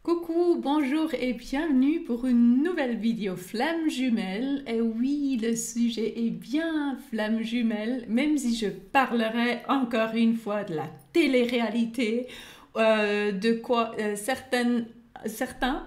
Coucou, bonjour et bienvenue pour une nouvelle vidéo flamme jumelle. Et oui, le sujet est bien flamme jumelle, même si je parlerai encore une fois de la télé-réalité, de quoi certains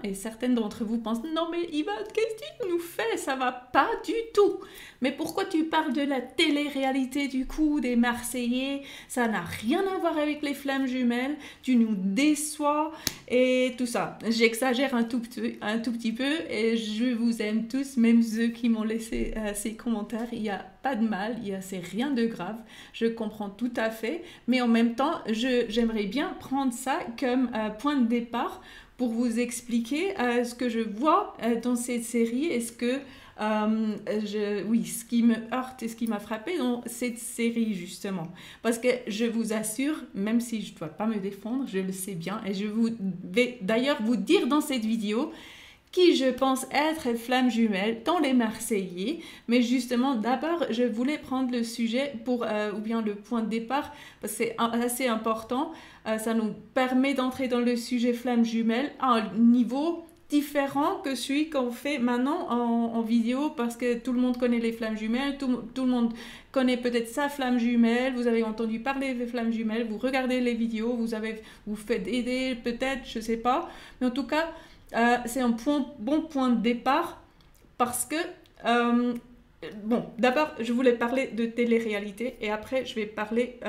et certaines d'entre vous pensent non mais Yvonne, qu'est-ce que tu nous fais? Ça va pas du tout. Mais pourquoi tu parles de la télé-réalité du coup des Marseillais? Ça n'a rien à voir avec les flammes jumelles. Tu nous déçois et tout ça. J'exagère un tout petit peu et je vous aime tous, même ceux qui m'ont laissé ces commentaires. Il n'y a pas de mal, c'est rien de grave. Je comprends tout à fait, mais en même temps, j'aimerais bien prendre ça comme point de départ pour vous expliquer ce que je vois dans cette série et ce qui me heurte et ce qui m'a frappé dans cette série justement. Parce que je vous assure, même si je ne dois pas me défendre, je le sais bien et je vais d'ailleurs vous dire dans cette vidéo qui je pense être flamme jumelle dans les Marseillais. Mais justement, d'abord, je voulais prendre le sujet ou bien le point de départ, parce que c'est assez important. Ça nous permet d'entrer dans le sujet flamme jumelle à un niveau différent que celui qu'on fait maintenant en vidéo, parce que tout le monde connaît les flammes jumelles, tout le monde connaît peut-être sa flamme jumelle, vous avez entendu parler des flammes jumelles, vous regardez les vidéos, vous faites aider peut-être, je sais pas, mais en tout cas, c'est un bon point de départ parce que, d'abord, je voulais parler de télé-réalité et après, je vais parler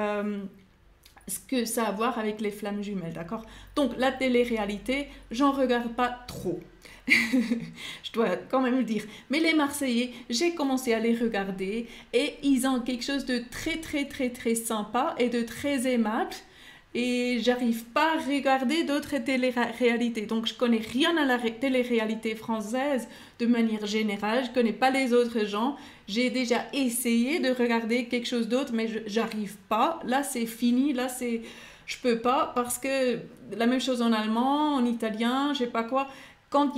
ce que ça a à voir avec les flammes jumelles, d'accord? Donc, la télé-réalité, j'en regarde pas trop. Je dois quand même le dire. Mais les Marseillais, j'ai commencé à les regarder et ils ont quelque chose de très, très, très, très sympa et de très aimable. Et j'arrive pas à regarder d'autres télé-réalités. Donc je connais rien à la télé-réalité française de manière générale. Je connais pas les autres gens. J'ai déjà essayé de regarder quelque chose d'autre, mais j'arrive pas. Là c'est fini. Je peux pas parce que la même chose en allemand, en italien, je sais pas quoi. Quand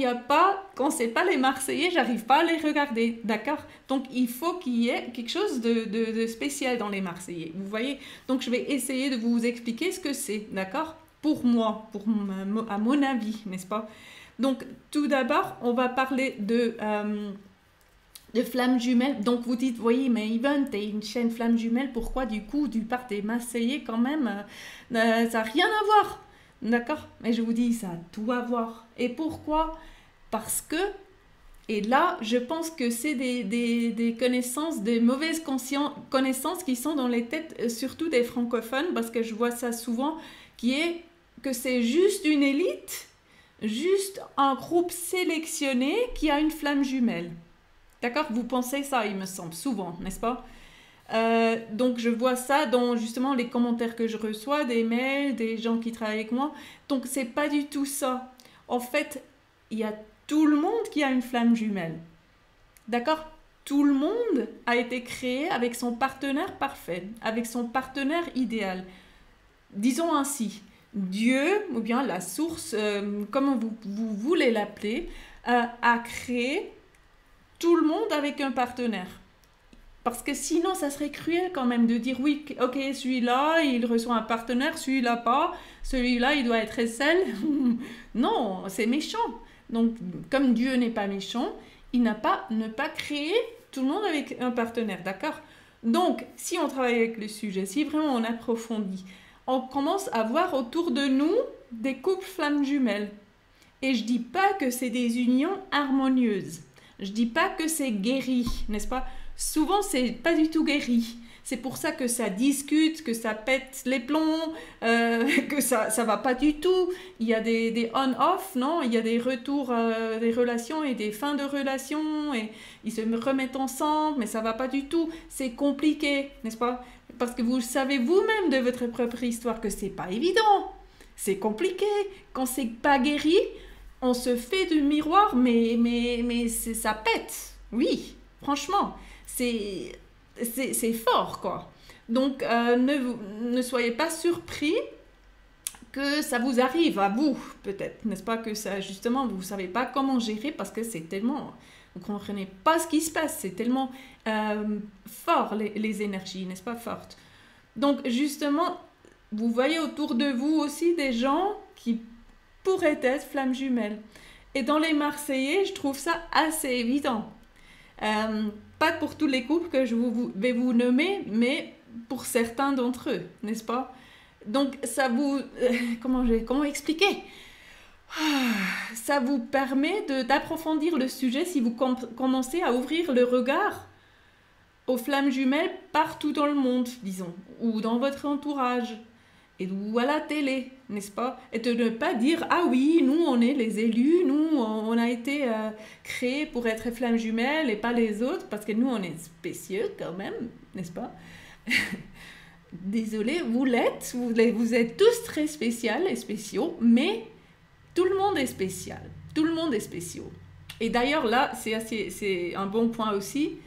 c'est pas les Marseillais, j'arrive pas à les regarder, d'accord? Donc il faut qu'il y ait quelque chose de spécial dans les Marseillais, vous voyez? Donc je vais essayer de vous expliquer ce que c'est, d'accord? Pour moi, à mon avis, n'est-ce pas? Donc tout d'abord, on va parler de flammes jumelles. Donc vous dites, oui, mais Yvonne, t'es une chaîne flammes jumelles, pourquoi du coup, du part des Marseillais quand même, ça n'a rien à voir? D'accord? Mais je vous dis, ça a tout à voir. Et pourquoi? Parce que, et là, je pense que c'est des connaissances, des mauvaises connaissances qui sont dans les têtes, surtout des francophones, parce que je vois ça souvent, qui est que c'est juste une élite, juste un groupe sélectionné qui a une flamme jumelle. D'accord? Vous pensez ça, il me semble, souvent, n'est-ce pas? Donc je vois ça dans justement les commentaires que je reçois, des mails, des gens qui travaillent avec moi. Donc c'est pas du tout ça. En fait, il y a tout le monde qui a une flamme jumelle. D'accord? Tout le monde a été créé avec son partenaire parfait, avec son partenaire idéal. Disons ainsi, Dieu, ou bien la source, comme vous voulez l'appeler, a créé tout le monde avec un partenaire. Parce que sinon, ça serait cruel quand même de dire oui, ok, celui-là, il reçoit un partenaire, celui-là pas, celui-là, il doit être seul. Non, c'est méchant. Donc, comme Dieu n'est pas méchant, il n'a pas ne pas créé tout le monde avec un partenaire, d'accord? Donc, si on travaille avec le sujet, si vraiment on approfondit, on commence à voir autour de nous des couples flammes jumelles. Et je dis pas que c'est des unions harmonieuses. Je dis pas que c'est guéri, n'est-ce pas? Souvent, c'est pas du tout guéri. C'est pour ça que ça discute, que ça pète les plombs, que ça va pas du tout. Il y a des on-off, non? Il y a des retours des relations et des fins de relations et ils se remettent ensemble, mais ça va pas du tout. C'est compliqué, n'est-ce pas? Parce que vous savez vous-même de votre propre histoire que c'est pas évident. C'est compliqué. Quand c'est pas guéri, on se fait du miroir, mais ça pète. Oui, franchement, c'est fort, quoi. Donc, ne soyez pas surpris que ça vous arrive à vous, peut-être. N'est-ce pas que ça, justement, vous ne savez pas comment gérer parce que c'est tellement... Vous ne comprenez pas ce qui se passe. C'est tellement fort, les énergies, n'est-ce pas, fortes. Donc, justement, vous voyez autour de vous aussi des gens qui pourrait être flamme jumelle. Et dans les Marseillais, je trouve ça assez évident. Pas pour tous les couples que vais vous nommer, mais pour certains d'entre eux, n'est-ce pas? Donc, ça vous... comment expliquer? Ça vous permet d'approfondir le sujet si vous commencez à ouvrir le regard aux flammes jumelles partout dans le monde, disons, ou dans votre entourage, ou à la télé, n'est-ce pas? Et de ne pas dire, ah oui, nous, on est les élus, nous, on a été créés pour être flammes jumelles et pas les autres, parce que nous, on est spéciaux quand même, n'est-ce pas? Désolé, vous l'êtes, vous êtes tous très spéciaux et spéciaux, mais tout le monde est spécial, tout le monde est spécial. Et d'ailleurs, là, c'est un bon point aussi,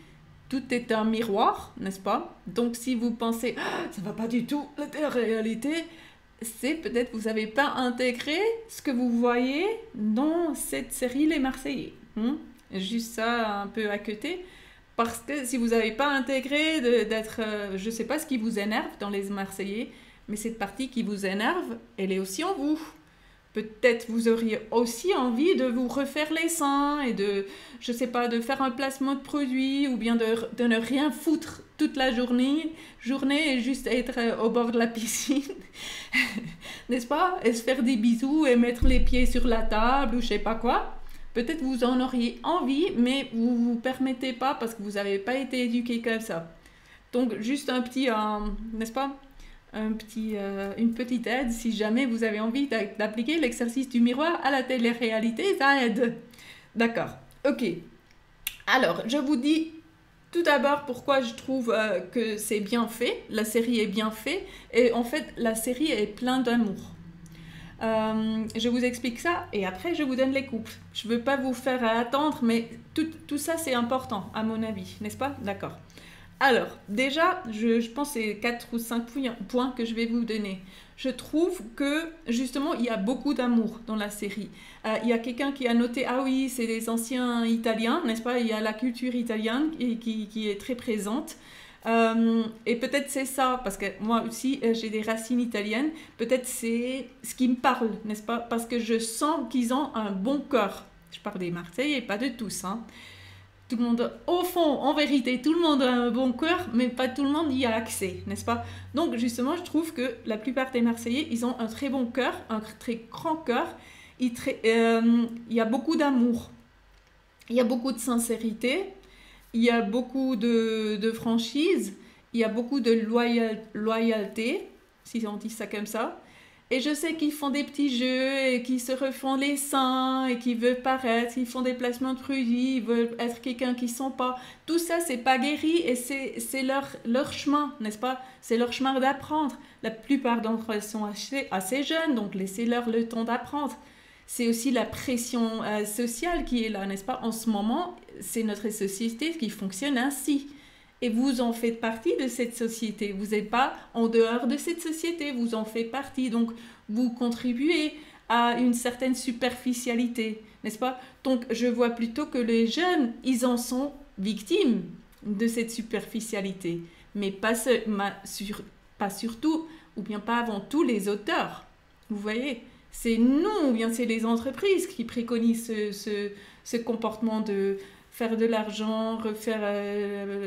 tout est un miroir, n'est-ce pas? Donc, si vous pensez, ça va pas du tout, la réalité, c'est peut-être que vous n'avez pas intégré ce que vous voyez dans cette série Les Marseillais. Juste ça, un peu à côté. Parce que si vous n'avez pas intégré d'être, je ne sais pas ce qui vous énerve dans Les Marseillais, mais cette partie qui vous énerve, elle est aussi en vous. Peut-être vous auriez aussi envie de vous refaire les seins et de, je sais pas, de faire un placement de produit ou bien de ne rien foutre toute la journée et juste être au bord de la piscine, n'est-ce pas? Et se faire des bisous et mettre les pieds sur la table ou je sais pas quoi. Peut-être vous en auriez envie, mais vous vous permettez pas parce que vous n'avez pas été éduqué comme ça. Donc juste un petit, n'est-ce pas? Une petite aide si jamais vous avez envie d'appliquer l'exercice du miroir à la télé-réalité, ça aide. D'accord, ok. Alors, je vous dis tout d'abord pourquoi je trouve que c'est bien fait, la série est bien faite, et en fait, la série est pleine d'amour. Je vous explique ça et après je vous donne les couples. Je ne veux pas vous faire attendre, mais tout ça c'est important à mon avis, n'est-ce pas? D'accord. Alors, déjà, je pense que c'est 4 ou 5 points que je vais vous donner. Je trouve que, justement, il y a beaucoup d'amour dans la série. Il y a quelqu'un qui a noté, ah oui, c'est des anciens Italiens, n'est-ce pas? Il y a la culture italienne qui est très présente. Et peut-être c'est ça, parce que moi aussi, j'ai des racines italiennes. Peut-être c'est ce qui me parle, n'est-ce pas? Parce que je sens qu'ils ont un bon cœur. Je parle des Marseillais, pas de tous, hein. Tout le monde, au fond, en vérité, tout le monde a un bon cœur, mais pas tout le monde y a accès, n'est-ce pas? Donc, justement, je trouve que la plupart des Marseillais, ils ont un très bon cœur, un très grand cœur. Il y a beaucoup d'amour, il y a beaucoup de sincérité, il y a beaucoup de franchise, il y a beaucoup de loyauté, si on dit ça comme ça. Et je sais qu'ils font des petits jeux et qu'ils se refont les seins et qu'ils veulent paraître, ils font des placements de produits, ils veulent être quelqu'un qu'ils ne sont pas. Tout ça, c'est pas guéri et c'est leur chemin, n'est-ce pas? C'est leur chemin d'apprendre. La plupart d'entre eux sont assez jeunes, donc laissez-leur le temps d'apprendre. C'est aussi la pression sociale qui est là, n'est-ce pas? En ce moment, c'est notre société qui fonctionne ainsi. Et vous en faites partie de cette société. Vous n'êtes pas en dehors de cette société, vous en faites partie. Donc, vous contribuez à une certaine superficialité, n'est-ce pas? Donc, je vois plutôt que les jeunes, ils en sont victimes de cette superficialité. Mais pas surtout, ou bien pas avant tout les auteurs. Vous voyez? C'est nous, ou bien c'est les entreprises qui préconisent ce comportement de faire de l'argent, refaire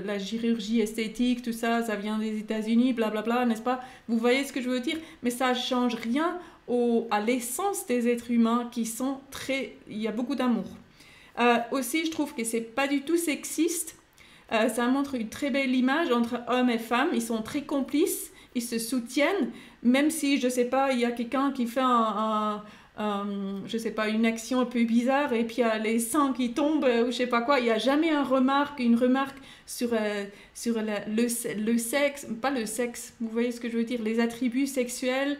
la chirurgie esthétique, tout ça, ça vient des États-Unis, blablabla, n'est-ce pas? Vous voyez ce que je veux dire? Mais ça ne change rien à l'essence des êtres humains qui sont très... Il y a beaucoup d'amour. Aussi, je trouve que c'est pas du tout sexiste. Ça montre une très belle image entre hommes et femmes. Ils sont très complices, ils se soutiennent, même si, je sais pas, il y a quelqu'un qui fait je sais pas, une action un peu bizarre et puis il y a les seins qui tombent ou je sais pas quoi, il n'y a jamais une remarque sur le sexe, pas le sexe, vous voyez ce que je veux dire, les attributs sexuels,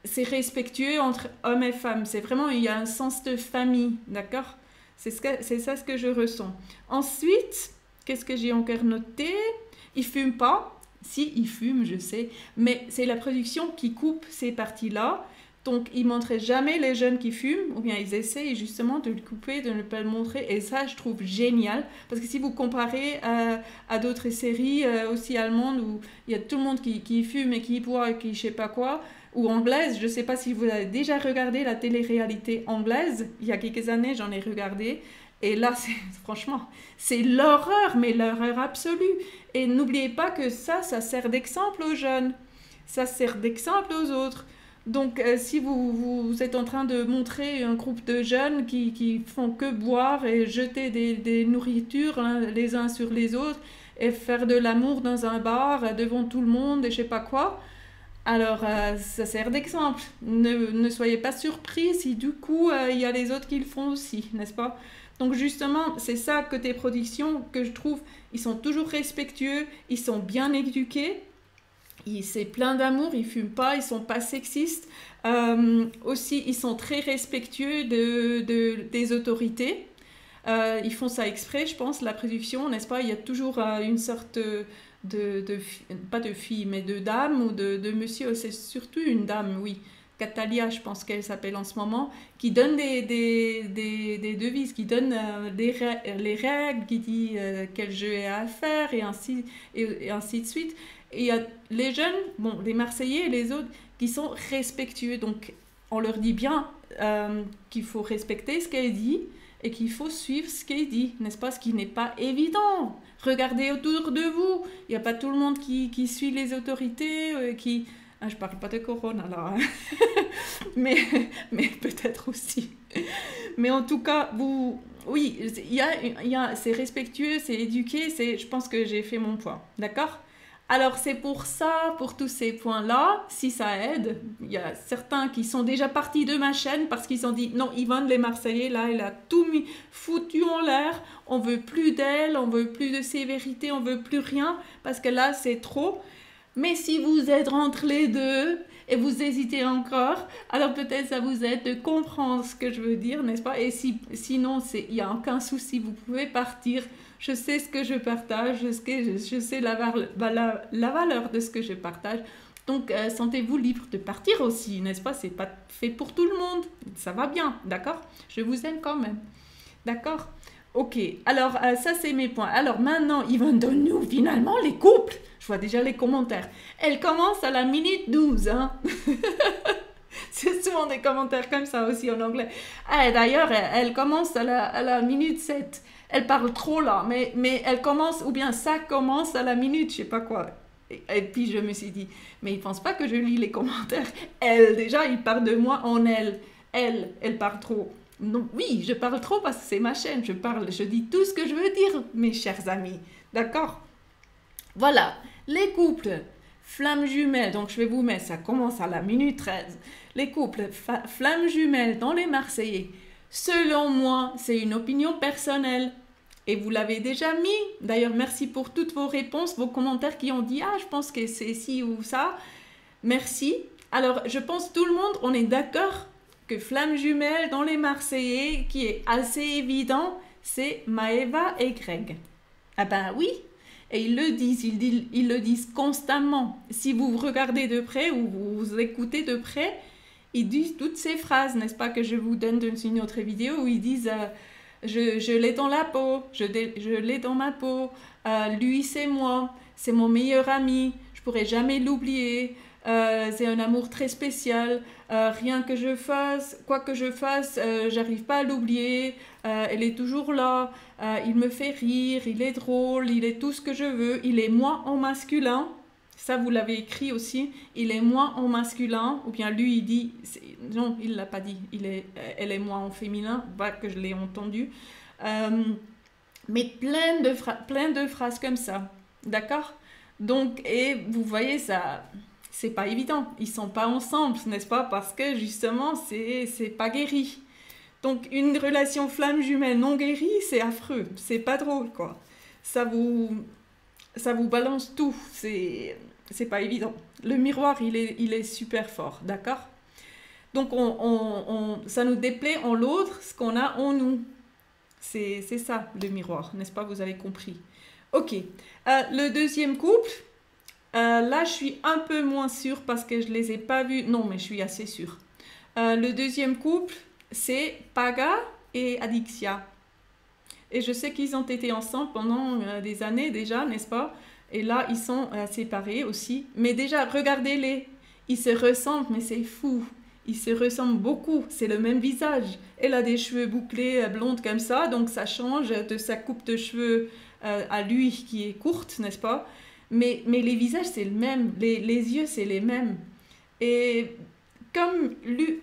c'est respectueux entre hommes et femmes, c'est vraiment, il y a un sens de famille, d'accord? C'est ça ce que je ressens. Ensuite, qu'est-ce que j'ai encore noté? Ils fument pas. Si, ils fument, je sais, mais c'est la production qui coupe ces parties-là. Donc, ils ne montraient jamais les jeunes qui fument, ou bien ils essayent justement de le couper, de ne pas le montrer. Et ça, je trouve génial. Parce que si vous comparez à d'autres séries aussi allemandes, où il y a tout le monde qui fume et qui boit et qui ne sais pas quoi, ou anglaise. Je ne sais pas si vous avez déjà regardé la télé-réalité anglaise. Il y a quelques années, j'en ai regardé. Et là, franchement, c'est l'horreur, mais l'horreur absolue. Et n'oubliez pas que ça sert d'exemple aux jeunes. Ça sert d'exemple aux autres. Donc, si vous êtes en train de montrer un groupe de jeunes qui font que boire et jeter des nourritures les uns sur les autres et faire de l'amour dans un bar devant tout le monde et je sais pas quoi, alors ça sert d'exemple. Ne soyez pas surpris si du coup il y a les autres qui le font aussi, n'est-ce pas? Donc justement, c'est ça côté production que je trouve, ils sont toujours respectueux, ils sont bien éduqués. C'est plein d'amour, ils fument pas, ils sont pas sexistes. Aussi, ils sont très respectueux des autorités. Ils font ça exprès, je pense, la production, n'est-ce pas? Il y a toujours une sorte pas de fille, mais de dame ou de monsieur, c'est surtout une dame, oui. Catalia, je pense qu'elle s'appelle en ce moment, qui donne des devises, qui donne les règles, qui dit quel jeu est à faire, et ainsi de suite. Et il y a les jeunes, bon, les Marseillais et les autres, qui sont respectueux. Donc, on leur dit bien qu'il faut respecter ce qu'elle dit et qu'il faut suivre ce qu'elle dit, n'est-ce pas? Ce qui n'est pas évident. Regardez autour de vous. Il n'y a pas tout le monde qui suit les autorités, qui... Ah, je ne parle pas de Corona, là. mais peut-être aussi. Mais en tout cas, oui, c'est respectueux, c'est éduqué, je pense que j'ai fait mon point. D'accord? Alors, c'est pour ça, pour tous ces points-là, si ça aide, il y a certains qui sont déjà partis de ma chaîne parce qu'ils ont dit, non, Yvonne, les Marseillais, là, elle a tout foutu en l'air, on veut plus d'elle, on veut plus de sévérité, on veut plus rien, parce que là, c'est trop. Mais si vous êtes entre les deux et vous hésitez encore, alors peut-être ça vous aide de comprendre ce que je veux dire, n'est-ce pas? Et sinon, il n'y a aucun souci, vous pouvez partir. Je sais ce que je partage, je sais la valeur de ce que je partage. Donc, sentez-vous libre de partir aussi, n'est-ce pas? C'est pas fait pour tout le monde. Ça va bien, d'accord? Je vous aime quand même. D'accord? Ok, alors ça c'est mes points. Alors maintenant, Yvonne, donne-nous finalement les couples. Je vois déjà les commentaires. Elle commence à la minute 12, hein. C'est souvent des commentaires comme ça aussi en anglais. Ah, d'ailleurs, elle commence à la minute 7. Elle parle trop là, mais elle commence, ou bien ça commence à la minute, je sais pas quoi. Et puis je me suis dit, mais il pense pas que je lis les commentaires. Elle, déjà, il parle de moi en elle. Elle parle trop. Non, oui, je parle trop parce que c'est ma chaîne. Je dis tout ce que je veux dire, mes chers amis. D'accord? Voilà, les couples flammes jumelles. Donc, je vais vous mettre, ça commence à la minute 13. Les couples flammes jumelles dans les Marseillais. Selon moi, c'est une opinion personnelle. Et vous l'avez déjà mis. D'ailleurs, merci pour toutes vos réponses, vos commentaires qui ont dit « Ah, je pense que c'est ci ou ça. » Merci. Alors, je pense tout le monde, on est d'accord que flamme jumelle dans les Marseillais, qui est assez évident, c'est Maëva et Greg. Ah ben oui, et ils le disent, ils le disent constamment. Si vous regardez de près ou vous écoutez de près, ils disent toutes ces phrases, n'est-ce pas, que je vous donne dans une autre vidéo, où ils disent je l'ai dans la peau, je l'ai dans ma peau, lui c'est moi, c'est mon meilleur ami, je pourrai jamais l'oublier. C'est un amour très spécial, rien que je fasse, quoi que je fasse, j'arrive pas à l'oublier, elle est toujours là, il me fait rire, il est drôle, il est tout ce que je veux, il est moi en masculin, ça vous l'avez écrit aussi, il est moi en masculin, ou bien lui il dit, non il l'a pas dit, elle est moi en féminin, pas que je l'ai entendu, mais plein de phrases comme ça, d'accord? Donc, et vous voyez ça... C'est pas évident, ils sont pas ensemble, n'est-ce pas? Parce que justement, c'est pas guéri. Donc une relation flamme jumelle non guérie, c'est affreux, c'est pas drôle quoi. Ça vous balance tout, c'est pas évident. Le miroir, il est super fort, d'accord? Donc ça nous déplaît en l'autre ce qu'on a en nous. C'est ça le miroir, n'est-ce pas? Vous avez compris. Ok, le deuxième couple. Là, je suis un peu moins sûre parce que je ne les ai pas vus. Non, mais je suis assez sûre. Le deuxième couple, c'est Paga et Adixia. Et je sais qu'ils ont été ensemble pendant des années déjà, n'est-ce pas? Et là, ils sont séparés aussi. Mais déjà, regardez-les. Ils se ressemblent, mais c'est fou. Ils se ressemblent beaucoup, c'est le même visage. Elle a des cheveux bouclés, blondes comme ça, donc ça change de sa coupe de cheveux à lui qui est courte, n'est-ce pas? Mais les visages, c'est le même, les yeux, c'est les mêmes. Et comme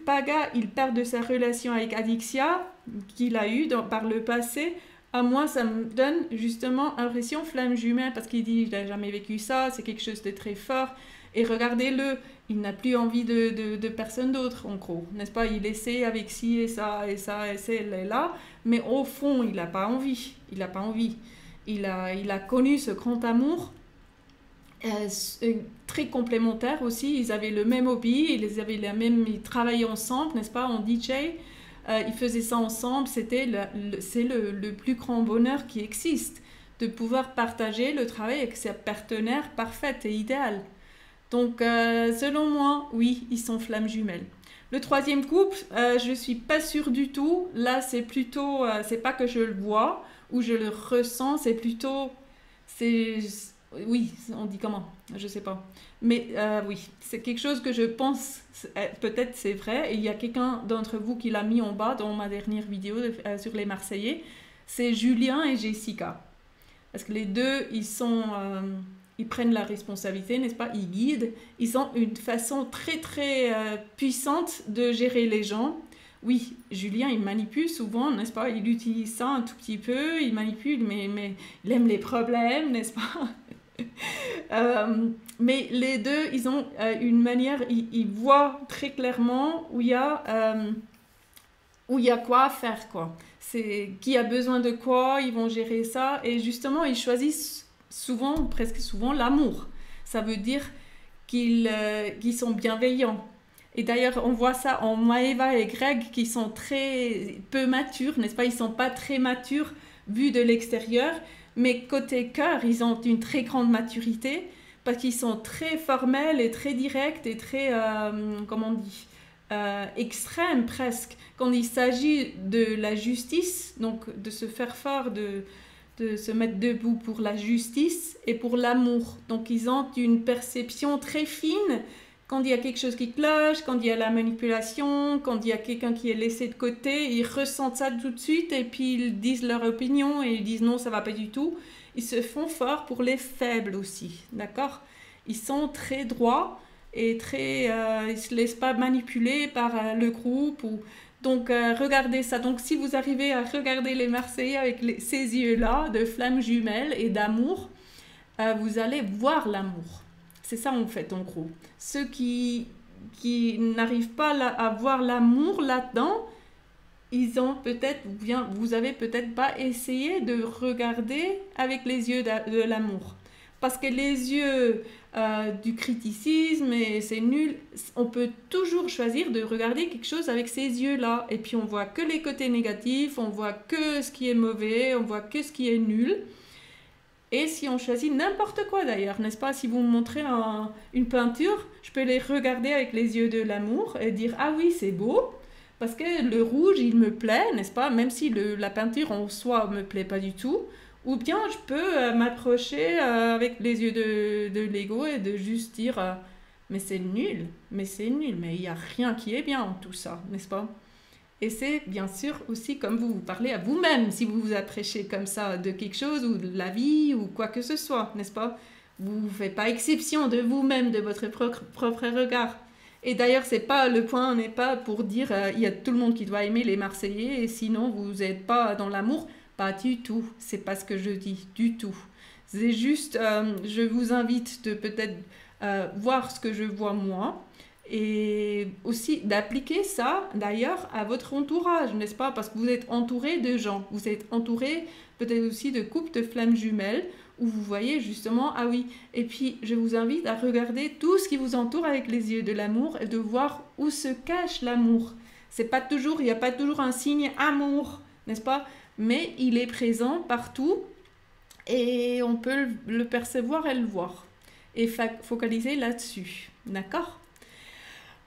Paga, il perd de sa relation avec Adixia, qu'il a eue par le passé, à moi, ça me donne justement impression flamme jumelle, parce qu'il dit, il n'a jamais vécu ça, c'est quelque chose de très fort. Et regardez-le, il n'a plus envie de personne d'autre, en gros, n'est-ce pas? Il essaie avec ci et ça, et ça, et celle et là, mais au fond, il n'a pas envie. Il n'a pas envie. Il a connu ce grand amour, très complémentaire aussi. Ils avaient le même hobby, ils travaillaient ensemble, n'est-ce pas, en DJ. Ils faisaient ça ensemble, c'est le plus grand bonheur qui existe, de pouvoir partager le travail avec sa partenaire parfaite et idéale. Donc, selon moi, oui, ils sont flammes jumelles. Le troisième couple, je ne suis pas sûre du tout. Là, c'est plutôt, c'est pas que je le vois ou je le ressens, c'est plutôt, oui, on dit comment? Je sais pas. Mais oui, c'est quelque chose que je pense, peut-être c'est vrai, et il y a quelqu'un d'entre vous qui l'a mis en bas dans ma dernière vidéo sur les Marseillais, c'est Julien et Jessica. Parce que les deux, ils prennent la responsabilité, n'est-ce pas? Ils guident, ils ont une façon très très puissante de gérer les gens. Oui, Julien, il manipule souvent, n'est-ce pas? Il utilise ça un tout petit peu, il manipule, mais il aime les problèmes, n'est-ce pas? Mais les deux, ils ont une manière, ils voient très clairement où il y a quoi à faire, quoi. C'est qui a besoin de quoi, ils vont gérer ça, et justement, ils choisissent souvent, presque souvent, l'amour. Ça veut dire qu'ils sont bienveillants. Et d'ailleurs, on voit ça en Maëva et Greg, qui sont très peu matures, n'est-ce pas? Ils sont pas très matures vus de l'extérieur, mais côté cœur, ils ont une très grande maturité parce qu'ils sont très formels et très directs et très, comment on dit, extrêmes presque. Quand il s'agit de la justice, donc de se faire fort, de se mettre debout pour la justice et pour l'amour. Donc ils ont une perception très fine quand il y a quelque chose qui cloche, quand il y a la manipulation, quand il y a quelqu'un qui est laissé de côté, ils ressentent ça tout de suite et puis ils disent leur opinion et ils disent non, ça va pas du tout. Ils se font forts pour les faibles aussi, d'accord? Ils sont très droits et très, ils se laissent pas manipuler par le groupe ou... Donc, regardez ça. Donc, si vous arrivez à regarder les Marseillais avec ces yeux-là de flammes jumelles et d'amour, vous allez voir l'amour. C'est ça en fait, en gros. Ceux qui n'arrivent pas à voir l'amour là-dedans, ils ont peut-être, bien, vous avez peut-être pas essayé de regarder avec les yeux de l'amour. Parce que les yeux du criticisme, et c'est nul, on peut toujours choisir de regarder quelque chose avec ces yeux-là. Et puis on voit que les côtés négatifs, on voit que ce qui est mauvais, on voit que ce qui est nul. Et si on choisit n'importe quoi d'ailleurs, n'est-ce pas? Si vous me montrez une peinture, je peux les regarder avec les yeux de l'amour et dire « Ah oui, c'est beau !» Parce que le rouge, il me plaît, n'est-ce pas? Même si la peinture en soi ne me plaît pas du tout. Ou bien je peux m'approcher avec les yeux de l'ego et de juste dire mais c'est nul, mais il n'y a rien qui est bien en tout ça, n'est-ce pas? Et c'est bien sûr aussi comme vous parlez à vous-même, si vous vous approchez comme ça de quelque chose ou de la vie ou quoi que ce soit, n'est-ce pas? Vous ne faites pas exception de vous-même, de votre propre regard. Et d'ailleurs, c'est pas le point n'est pas pour dire il y a tout le monde qui doit aimer les Marseillais et sinon vous n'êtes pas dans l'amour. Pas du tout, c'est pas ce que je dis, du tout. C'est juste, je vous invite de peut-être voir ce que je vois moi et aussi d'appliquer ça d'ailleurs à votre entourage, n'est-ce pas? Parce que vous êtes entouré de gens, vous êtes entouré peut-être aussi de couples de flammes jumelles où vous voyez justement, ah oui, et puis je vous invite à regarder tout ce qui vous entoure avec les yeux de l'amour et de voir où se cache l'amour. C'est pas toujours, il n'y a pas toujours un signe amour, n'est-ce pas? Mais il est présent partout et on peut le percevoir et le voir et focaliser là-dessus, d'accord?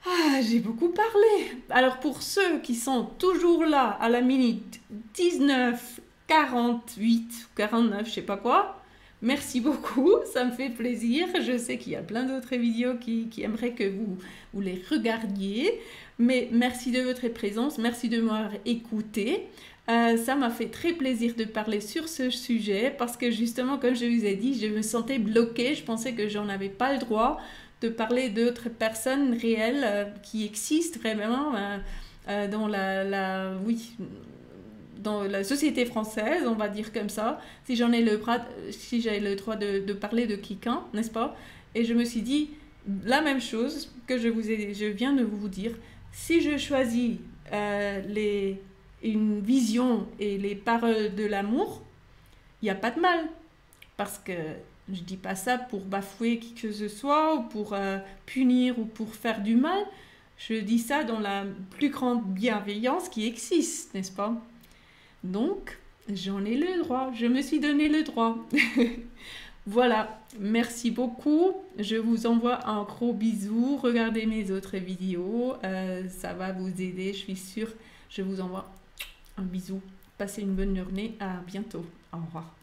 Ah, j'ai beaucoup parlé. Alors pour ceux qui sont toujours là à la minute 19, 48, 49, je sais pas quoi, Merci beaucoup, ça me fait plaisir. Je sais qu'il y a plein d'autres vidéos qui aimeraient que vous les regardiez. Mais merci de votre présence, merci de m'avoir écouté. Ça m'a fait très plaisir de parler sur ce sujet parce que justement, comme je vous ai dit, je me sentais bloquée. Je pensais que j'en avais pas le droit de parler d'autres personnes réelles qui existent vraiment dans oui, dans la société française, on va dire comme ça, si j'avais le droit de parler de quelqu'un, n'est-ce pas? Et je me suis dit la même chose que je viens de vous dire. Si je choisis une vision et les paroles de l'amour, il n'y a pas de mal. Parce que je dis pas ça pour bafouer qui que ce soit, ou pour punir, ou pour faire du mal. Je dis ça dans la plus grande bienveillance qui existe, n'est-ce pas? Donc, j'en ai le droit. Je me suis donné le droit. Voilà, merci beaucoup. Je vous envoie un gros bisou. Regardez mes autres vidéos. Ça va vous aider, je suis sûre. Je vous envoie un bisou. Passez une bonne journée. À bientôt. Au revoir.